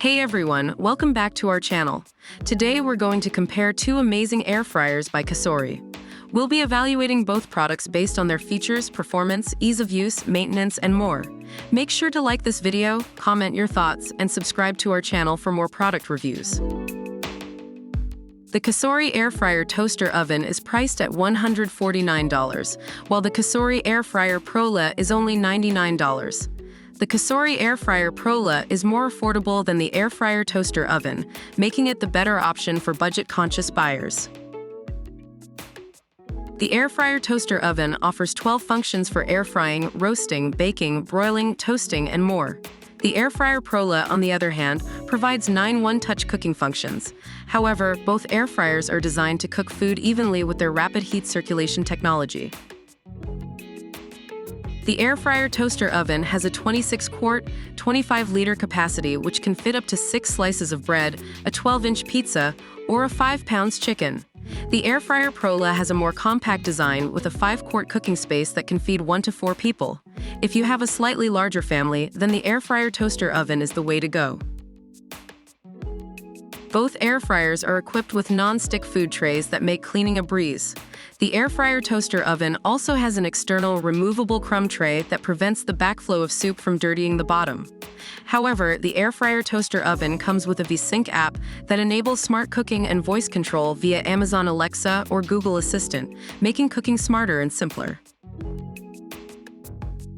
Hey everyone, welcome back to our channel. Today we're going to compare two amazing air fryers by Cosori. We'll be evaluating both products based on their features, performance, ease of use, maintenance, and more. Make sure to like this video, comment your thoughts, and subscribe to our channel for more product reviews. The Cosori Air Fryer Toaster Oven is priced at $149, while the Cosori Air Fryer Prola is only $99. The Cosori Air Fryer Prola is more affordable than the Air Fryer Toaster Oven, making it the better option for budget-conscious buyers. The Air Fryer Toaster Oven offers 12 functions for air frying, roasting, baking, broiling, toasting, and more. The Air Fryer Prola, on the other hand, provides 9 one-touch cooking functions. However, both air fryers are designed to cook food evenly with their rapid heat circulation technology. The Air Fryer Toaster Oven has a 26-quart, 25-liter capacity which can fit up to 6 slices of bread, a 12-inch pizza, or a 5-pound chicken. The Air Fryer Prola has a more compact design with a 5-quart cooking space that can feed 1 to 4 people. If you have a slightly larger family, then the Air Fryer Toaster Oven is the way to go. Both air fryers are equipped with non-stick food trays that make cleaning a breeze. The Air Fryer Toaster Oven also has an external removable crumb tray that prevents the backflow of soup from dirtying the bottom. However, the Air Fryer Toaster Oven comes with a VSync app that enables smart cooking and voice control via Amazon Alexa or Google Assistant, making cooking smarter and simpler.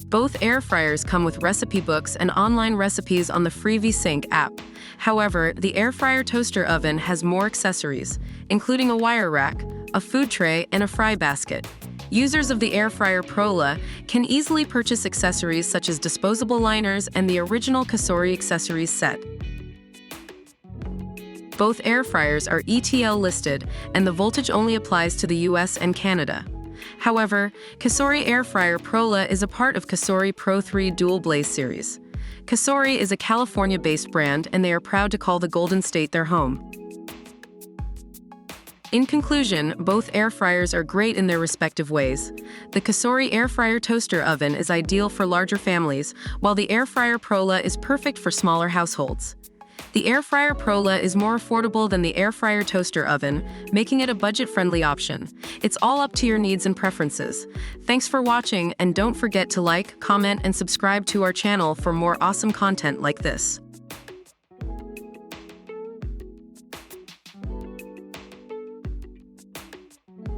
Both air fryers come with recipe books and online recipes on the free VSync app. However, the Air Fryer Toaster Oven has more accessories, including a wire rack, a food tray, and a fry basket. Users of the Air Fryer Prola can easily purchase accessories such as disposable liners and the original Cosori accessories set. Both air fryers are ETL listed, and the voltage only applies to the US and Canada. However, Cosori Air Fryer Prola is a part of Cosori Pro 3 Dual Blaze series. Cosori is a California-based brand, and they are proud to call the Golden State their home. In conclusion, both air fryers are great in their respective ways. The Cosori Air Fryer Toaster Oven is ideal for larger families, while the Air Fryer Prola is perfect for smaller households. The Air Fryer Prola is more affordable than the Air Fryer Toaster Oven, making it a budget-friendly option. It's all up to your needs and preferences. Thanks for watching, and don't forget to like, comment, and subscribe to our channel for more awesome content like this.